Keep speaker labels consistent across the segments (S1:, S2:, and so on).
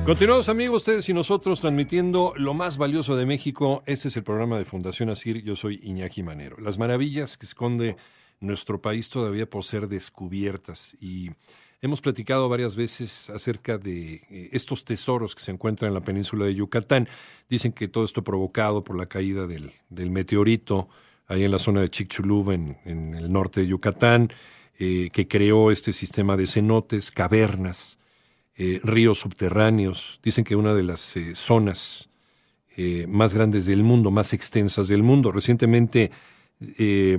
S1: Continuamos, amigos, ustedes y nosotros transmitiendo lo más valioso de México. Este es el programa de Fundación ASIR. Yo soy Iñaki Manero. Las maravillas que esconde nuestro país todavía por ser descubiertas. Y hemos platicado varias veces acerca de estos tesoros que se encuentran en la península de Yucatán. Dicen que todo esto provocado por la caída del meteorito ahí en la zona de Chicxulub, en el norte de Yucatán, que creó este sistema de cenotes, cavernas, ríos subterráneos. Dicen que una de las zonas más grandes del mundo, más extensas del mundo. Recientemente se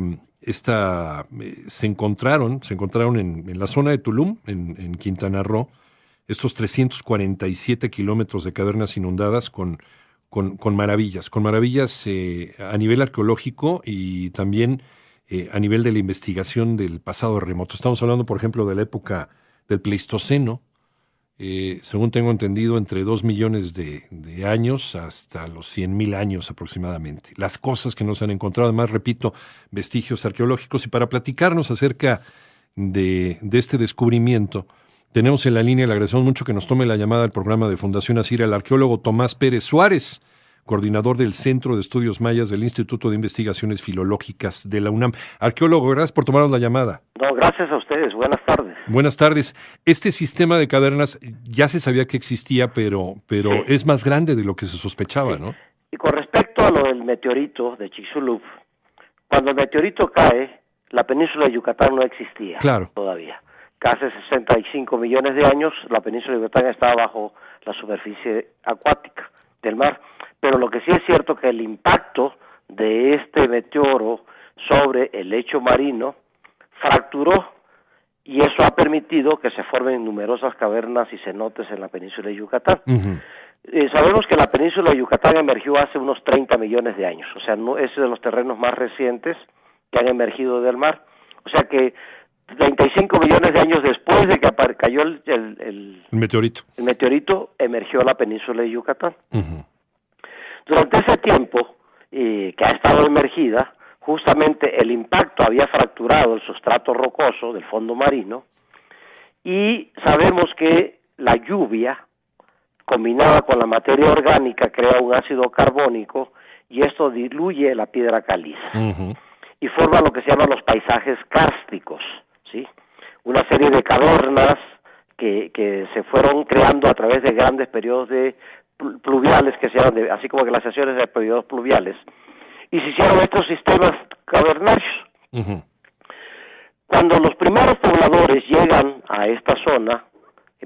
S1: encontraron en la zona de Tulum, en Quintana Roo, estos 347 kilómetros de cavernas inundadas con maravillas a nivel arqueológico y también a nivel de la investigación del pasado remoto. Estamos hablando, por ejemplo, de la época del Pleistoceno, según tengo entendido, entre 2 millones de años hasta los 100,000 años aproximadamente. Las cosas que nos han encontrado, además, repito, vestigios arqueológicos. Y para platicarnos acerca de este descubrimiento, tenemos en la línea, le agradecemos mucho que nos tome la llamada al programa de Fundación ASIR, al arqueólogo Tomás Pérez Suárez, coordinador del Centro de Estudios Mayas del Instituto de Investigaciones Filológicas de la UNAM. Arqueólogo, gracias por tomarnos la llamada.
S2: No, gracias a ustedes. Buenas tardes.
S1: Buenas tardes. Este sistema de cavernas ya se sabía que existía, pero sí, es más grande de lo que se sospechaba, sí, ¿no?
S2: Y con respecto a lo del meteorito de Chicxulub, cuando el meteorito cae, la península de Yucatán no existía,
S1: claro,
S2: todavía. Hace 65 millones de años, la península de Yucatán estaba bajo la superficie acuática del mar. Pero lo que sí es cierto que el impacto de este meteoro sobre el lecho marino fracturó, y eso ha permitido que se formen numerosas cavernas y cenotes en la península de Yucatán.
S1: Uh-huh.
S2: Sabemos que la península de Yucatán emergió hace unos 30 millones de años, o sea, no es de los terrenos más recientes que han emergido del mar. O sea que 35 millones de años después de que cayó el meteorito, emergió la península de Yucatán.
S1: Uh-huh.
S2: Durante ese tiempo que ha estado emergida, justamente el impacto había fracturado el sustrato rocoso del fondo marino, y sabemos que la lluvia combinada con la materia orgánica crea un ácido carbónico, y esto diluye la piedra caliza.
S1: Uh-huh.
S2: Y forma lo que se llaman los paisajes kársticos, ¿sí? Una serie de cavernas que se fueron creando a través de grandes periodos de pluviales, que se llaman así como glaciaciones de periodos pluviales, y se hicieron estos sistemas cavernarios.
S1: Uh-huh.
S2: Cuando los primeros pobladores llegan a esta zona,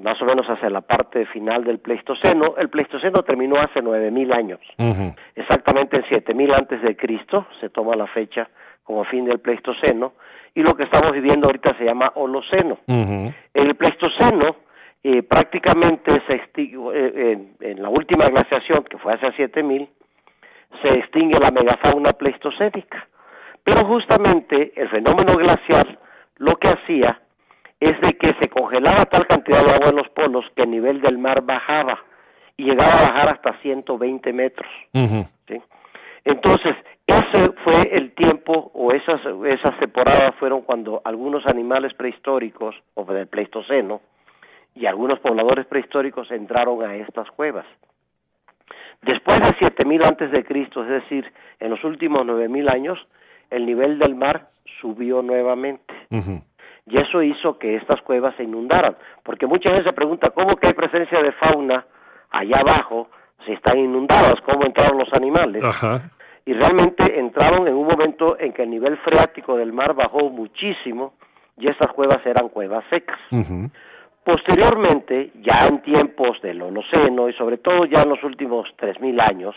S2: más o menos hacia la parte final del Pleistoceno, el Pleistoceno terminó hace 9,000 años.
S1: Uh-huh.
S2: Exactamente en 7,000 antes de Cristo se toma la fecha como fin del Pleistoceno, y lo que estamos viviendo ahorita se llama Holoceno.
S1: Uh-huh.
S2: El Pleistoceno prácticamente se extinguió en la última glaciación, que fue hace 7,000, se extingue la megafauna pleistocénica. Pero justamente el fenómeno glacial lo que hacía es de que se congelaba tal cantidad de agua en los polos que el nivel del mar bajaba, y llegaba a bajar hasta 120 metros.
S1: Uh-huh.
S2: ¿Sí? Entonces, ese fue el tiempo, o esas temporadas fueron cuando algunos animales prehistóricos, o del Pleistoceno, y algunos pobladores prehistóricos entraron a estas cuevas. Después de 7,000 antes de Cristo, es decir, en los últimos 9,000 años, el nivel del mar subió nuevamente.
S1: Uh-huh.
S2: Y eso hizo que estas cuevas se inundaran, porque mucha gente se pregunta, ¿cómo que hay presencia de fauna allá abajo si están inundadas? ¿Cómo entraron los animales?
S1: Uh-huh.
S2: Y realmente entraron en un momento en que el nivel freático del mar bajó muchísimo, y estas cuevas eran cuevas secas.
S1: Uh-huh.
S2: Posteriormente, ya en tiempos del Holoceno, y sobre todo ya en los últimos 3,000 años,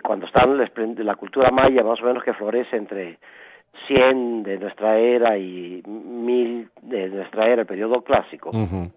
S2: cuando está la cultura maya, más o menos que florece entre 100 de nuestra era y 1000 de nuestra era, el periodo clásico,
S1: uh-huh,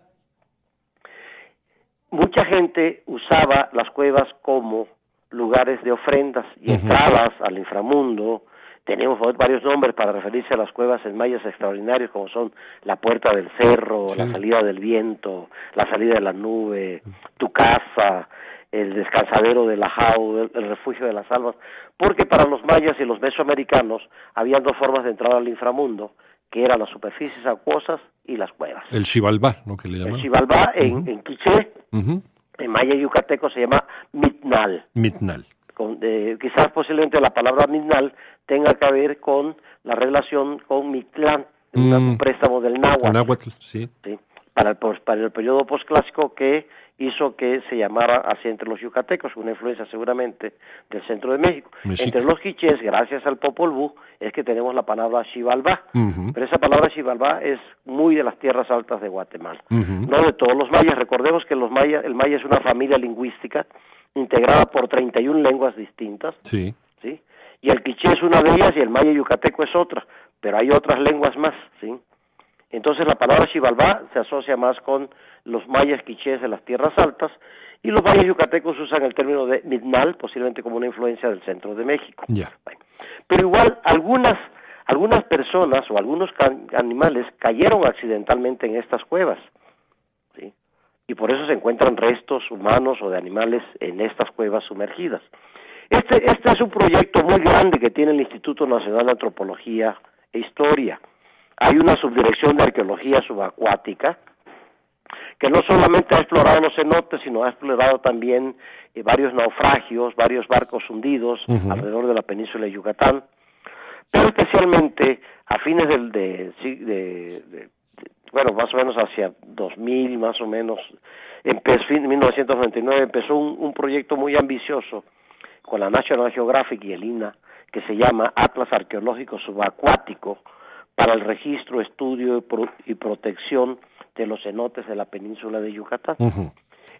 S2: mucha gente usaba las cuevas como lugares de ofrendas y
S1: uh-huh,
S2: entradas al inframundo. Tenemos varios nombres para referirse a las cuevas en mayas extraordinarios, como son la Puerta del Cerro,
S1: sí,
S2: la Salida del Viento, la Salida de la Nube, Tu Casa, el Descansadero de la Jau, el Refugio de las Almas, porque para los mayas y los mesoamericanos habían dos formas de entrar al inframundo, que eran las superficies acuosas y las cuevas.
S1: El Xibalbá, ¿no? Que le llaman.
S2: El Xibalbá
S1: uh-huh,
S2: en quiché,
S1: uh-huh,
S2: en maya yucateco se llama mitnal.
S1: Mitnal.
S2: Quizás posiblemente la palabra mitnal tenga que ver con la relación con Mictlán, un préstamo del náhuatl.
S1: Náhuatl, sí.
S2: ¿Sí? Para el periodo posclásico que hizo que se llamara así entre los yucatecos, una influencia seguramente del centro de México. Entre los quichés, gracias al Popol Vuh, es que tenemos la palabra Xibalbá, pero esa palabra Xibalbá es muy de las tierras altas de Guatemala, no de todos los mayas. Recordemos que el maya es una familia lingüística integrada por 31 lenguas distintas,
S1: sí,
S2: ¿sí? Y el quiché es una de ellas y el maya yucateco es otra, pero hay otras lenguas más, ¿sí? Entonces la palabra Xibalbá se asocia más con los mayas quichés de las tierras altas, y los mayas yucatecos usan el término de mitnal, posiblemente como una influencia del centro de México.
S1: Yeah.
S2: Bueno, pero igual algunas personas o algunos animales cayeron accidentalmente en estas cuevas, ¿sí? Y por eso se encuentran restos humanos o de animales en estas cuevas sumergidas. Este es un proyecto muy grande que tiene el Instituto Nacional de Antropología e Historia. Hay una subdirección de arqueología subacuática que no solamente ha explorado los cenotes, sino ha explorado también varios naufragios, varios barcos hundidos alrededor de la península de Yucatán, pero especialmente a fines bueno, más o menos hacia 2000, más o menos, en 1999 empezó un proyecto muy ambicioso con la National Geographic y el INAH, que se llama Atlas Arqueológico Subacuático para el registro, estudio y protección de los cenotes de la península de Yucatán.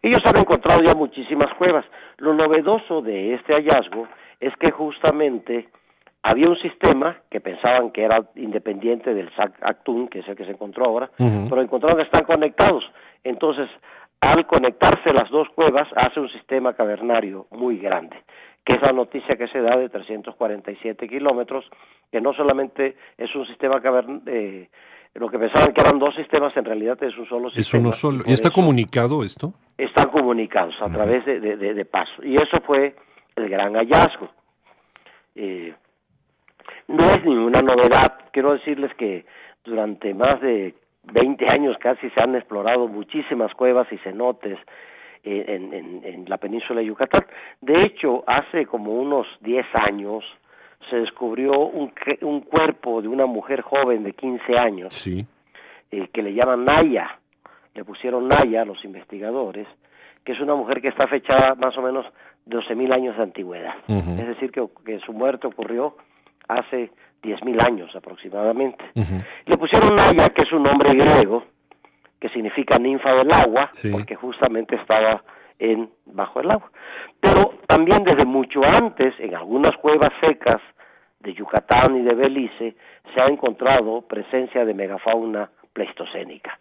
S2: Ellos han encontrado ya muchísimas cuevas. Lo novedoso de este hallazgo es que justamente había un sistema que pensaban que era independiente del Sac Actun, que es el que se encontró ahora, pero encontraron que están conectados. Entonces, al conectarse las dos cuevas, hace un sistema cavernario muy grande, que es la noticia que se da de 347 kilómetros, que no solamente es un sistema cavernario, lo que pensaban que eran dos sistemas, en realidad es un solo sistema.
S1: Es uno solo. ¿Y está comunicado esto?
S2: Están comunicados a través de paso. Y eso fue el gran hallazgo. No es ninguna novedad. Quiero decirles que durante más de 20 años casi se han explorado muchísimas cuevas y cenotes en la península de Yucatán. De hecho, hace como unos 10 años se descubrió un cuerpo de una mujer joven de 15 años,
S1: sí,
S2: que le llaman Naya, le pusieron Naya a los investigadores, que es una mujer que está fechada más o menos 12,000 años de antigüedad. Es decir, que su muerte ocurrió hace 10,000 años aproximadamente. Le pusieron Naya, que es un nombre griego, que significa ninfa del agua, sí, porque justamente estaba bajo el agua. Pero también desde mucho antes, en algunas cuevas secas de Yucatán y de Belice, se ha encontrado presencia de megafauna pleistocénica.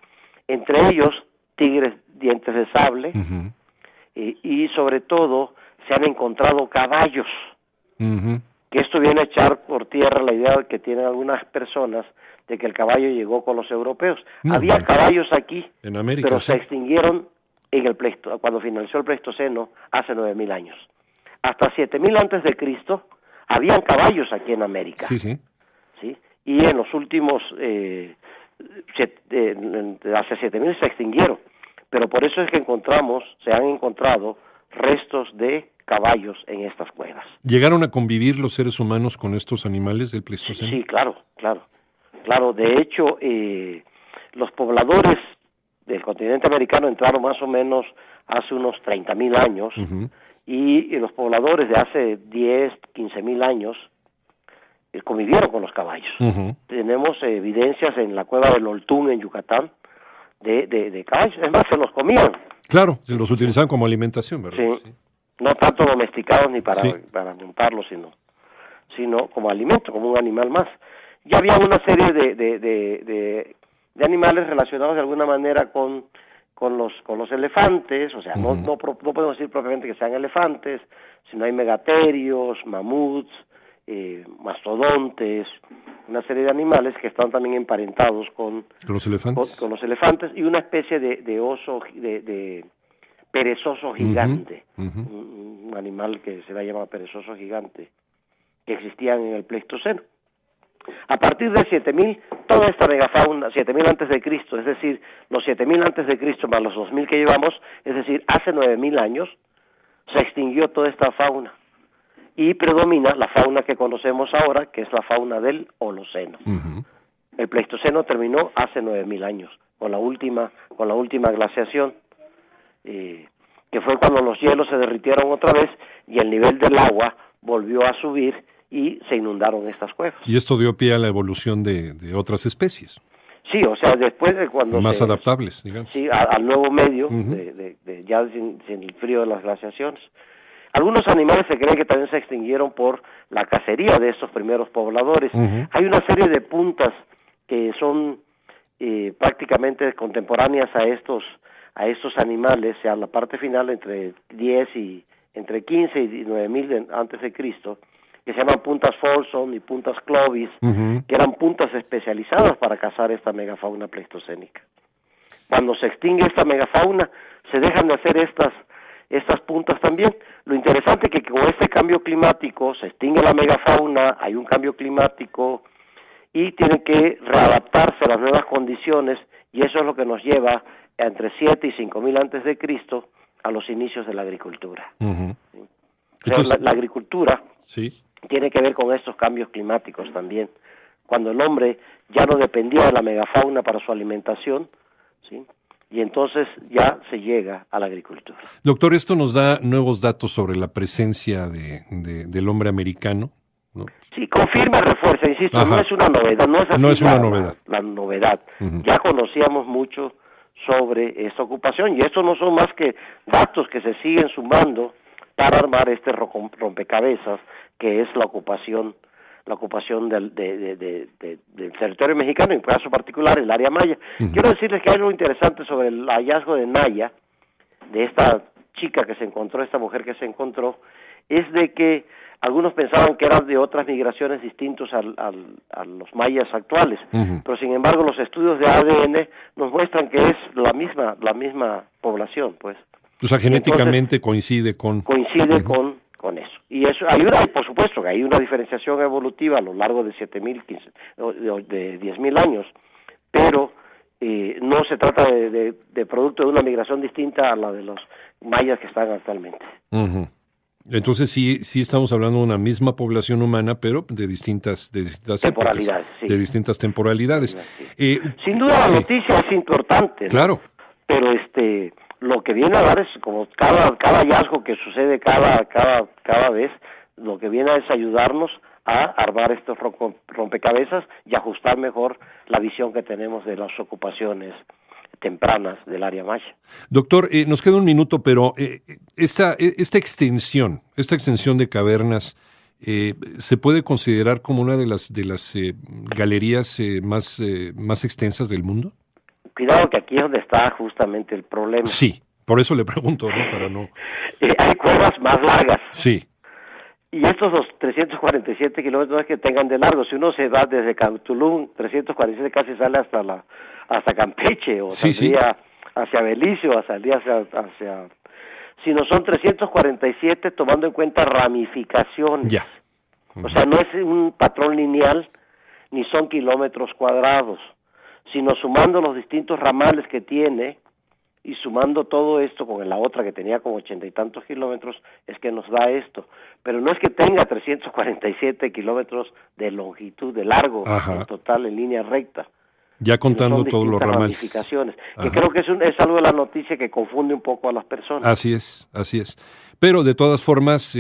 S2: Entre ellos, tigres dientes de sable, y sobre todo se han encontrado caballos, que esto viene a echar por tierra la idea que tienen algunas personas de que el caballo llegó con los europeos. Había caballos aquí, en América, pero se extinguieron cuando finalizó el Pleistoceno hace 9,000 años. Hasta 7,000 antes de Cristo habían caballos aquí en América.
S1: Sí, sí.
S2: ¿Sí? Y en los últimos hace 7,000 se extinguieron. Pero por eso es que se han encontrado restos de caballos en estas cuevas.
S1: ¿Llegaron a convivir los seres humanos con estos animales del Pleistoceno?
S2: Sí, claro. De hecho, los pobladores del continente americano entraron más o menos hace unos 30,000 años, y los pobladores de hace 10, 15,000 años convivieron con los caballos. Tenemos evidencias en la cueva del Oltún, en Yucatán, de caballos. Es más, se los comían.
S1: Claro, se los utilizaban como alimentación, ¿verdad?
S2: Sí. No tanto domesticados ni para montarlos, sino como alimento, como un animal más. Ya había una serie de animales relacionados de alguna manera con los elefantes, o sea, no podemos decir propiamente que sean elefantes, sino hay megaterios, mamuts, mastodontes, una serie de animales que están también emparentados con los elefantes, y una especie de oso, de perezoso gigante, un animal que se va a llamar perezoso gigante, que existían en el Pleistoceno. A partir de 7000, toda esta megafauna, 7000 antes de Cristo, es decir, los 7000 antes de Cristo más los 2000 que llevamos, es decir, hace 9000 años, se extinguió toda esta fauna y predomina la fauna que conocemos ahora, que es la fauna del Holoceno.
S1: Uh-huh.
S2: El Pleistoceno terminó hace 9000 años, con la última glaciación, que fue cuando los hielos se derritieron otra vez y el nivel del agua volvió a subir y se inundaron estas cuevas.
S1: Y esto dio pie a la evolución de otras especies.
S2: Sí, o sea, después de cuando
S1: más adaptables, digamos.
S2: Sí, al nuevo medio,
S1: uh-huh.
S2: Ya sin el frío de las glaciaciones. Algunos animales se cree que también se extinguieron por la cacería de estos primeros pobladores.
S1: Uh-huh.
S2: Hay una serie de puntas que son prácticamente contemporáneas a estos animales, o sea, la parte final entre 15 y 9000 antes de Cristo, que se llaman puntas Folsom y puntas Clovis,
S1: uh-huh.
S2: que eran puntas especializadas para cazar esta megafauna pleistocénica. Cuando se extingue esta megafauna, se dejan de hacer estas puntas también. Lo interesante es que con este cambio climático se extingue la megafauna, hay un cambio climático y tienen que readaptarse a las nuevas condiciones, y eso es lo que nos lleva entre 7 y 5000 antes de Cristo a los inicios de la agricultura.
S1: Uh-huh.
S2: ¿Sí? Entonces, la agricultura
S1: sí.
S2: tiene que ver con estos cambios climáticos también. Cuando el hombre ya no dependía de la megafauna para su alimentación, ¿sí? Y entonces ya se llega a la agricultura.
S1: Doctor, esto nos da nuevos datos sobre la presencia del hombre americano, ¿no?
S2: Sí, confirma, refuerza, insisto,
S1: Ajá.
S2: No es una novedad, no es así.
S1: No es una novedad.
S2: La novedad.
S1: Uh-huh.
S2: Ya conocíamos mucho sobre esta ocupación, y estos no son más que datos que se siguen sumando para armar este rompecabezas que es la ocupación del territorio mexicano, en caso particular el área maya.
S1: Uh-huh.
S2: Quiero decirles que hay algo interesante sobre el hallazgo de Naya, de esta chica que se encontró, esta mujer que se encontró, es de que algunos pensaban que eran de otras migraciones distintos a los mayas actuales,
S1: uh-huh.
S2: pero sin embargo los estudios de ADN nos muestran que es la misma población, pues.
S1: O sea, genéticamente
S2: entonces,
S1: coincide con
S2: eso. Y eso ayuda, y por supuesto que hay una diferenciación evolutiva a lo largo de 7000, de 10,000 años, pero no se trata de producto de una migración distinta a la de los mayas que están actualmente.
S1: Uh-huh. Entonces sí estamos hablando de una misma población humana, pero de distintas
S2: temporalidades,
S1: épocas, de distintas temporalidades.
S2: Sí. Sin duda la noticia es importante, ¿no?
S1: Claro.
S2: Pero lo que viene a dar es como cada hallazgo que sucede cada vez, lo que viene es ayudarnos a armar estos rompecabezas y ajustar mejor la visión que tenemos de las ocupaciones tempranas del área maya.
S1: Doctor, nos queda un minuto, pero esta extensión de cavernas se puede considerar como una de las galerías más extensas del mundo.
S2: Cuidado que aquí es donde está justamente el problema.
S1: Sí, por eso le pregunto, ¿no? Para no.
S2: Hay cuevas más largas.
S1: Sí.
S2: Y estos 347 kilómetros es que tengan de largo. Si uno se va desde Tulum, 347 casi sale hasta Campeche, o saldría hacia Belice, o salía hacia... Si no son 347 tomando en cuenta ramificaciones.
S1: Ya.
S2: O sea, no es un patrón lineal, ni son kilómetros cuadrados, sino sumando los distintos ramales que tiene, y sumando todo esto con la otra que tenía como 80 y tantos kilómetros, es que nos da esto. Pero no es que tenga 347 kilómetros de longitud, de largo, en total, en línea recta.
S1: Ya contando todos los ramales.
S2: Ramificaciones, que creo que es algo de la noticia que confunde un poco a las personas.
S1: Así es. Pero de todas formas,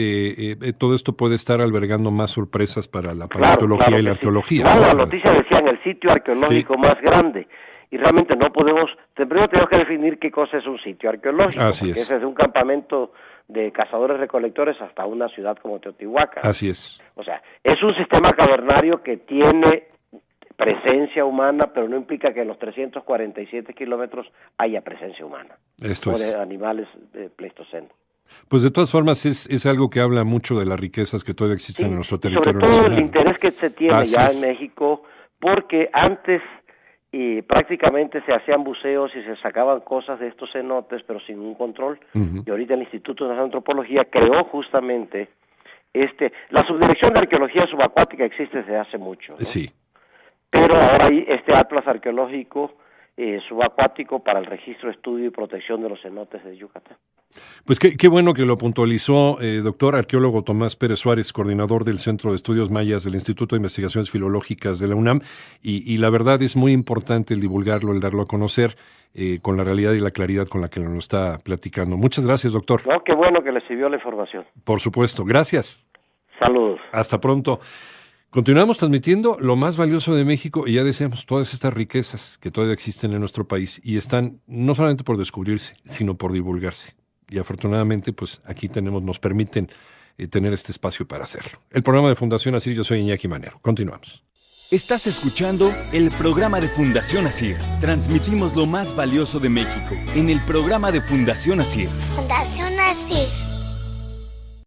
S1: todo esto puede estar albergando más sorpresas para la paleontología y la arqueología.
S2: Claro, la noticia decía en el sitio arqueológico más grande. Y realmente no podemos, primero tenemos que definir qué cosa es un sitio arqueológico.
S1: Así es.
S2: Ese es un campamento de cazadores-recolectores hasta una ciudad como Teotihuacán.
S1: Así es.
S2: O sea, es un sistema cavernario que tiene presencia humana, pero no implica que en los 347 kilómetros haya presencia humana.
S1: Esto
S2: o
S1: es.
S2: de animales pleistoceno.
S1: Pues de todas formas es algo que habla mucho de las riquezas que todavía existen en nuestro territorio
S2: sobre todo
S1: nacional.
S2: el interés que se tiene en México, porque antes prácticamente se hacían buceos y se sacaban cosas de estos cenotes, pero sin un control.
S1: Uh-huh.
S2: Y ahorita el Instituto Nacional de Antropología creó justamente La Subdirección de Arqueología Subacuática existe desde hace mucho, ¿no?
S1: Sí.
S2: Pero ahora hay este Atlas Arqueológico Subacuático para el registro, estudio y protección de los cenotes de Yucatán.
S1: Pues qué bueno que lo puntualizó, doctor arqueólogo Tomás Pérez Suárez, coordinador del Centro de Estudios Mayas del Instituto de Investigaciones Filológicas de la UNAM, y la verdad es muy importante el divulgarlo, el darlo a conocer con la realidad y la claridad con la que lo está platicando. Muchas gracias, doctor.
S2: No, qué bueno que le sirvió la información.
S1: Por supuesto, gracias.
S2: Saludos.
S1: Hasta pronto. Continuamos transmitiendo lo más valioso de México y ya decíamos todas estas riquezas que todavía existen en nuestro país y están no solamente por descubrirse, sino por divulgarse. Y afortunadamente, pues aquí nos permiten tener este espacio para hacerlo. El programa de Fundación ASIR, yo soy Iñaki Manero. Continuamos.
S3: Estás escuchando el programa de Fundación ASIR. Transmitimos lo más valioso de México en el programa de Fundación ASIR.
S4: Fundación ASIR.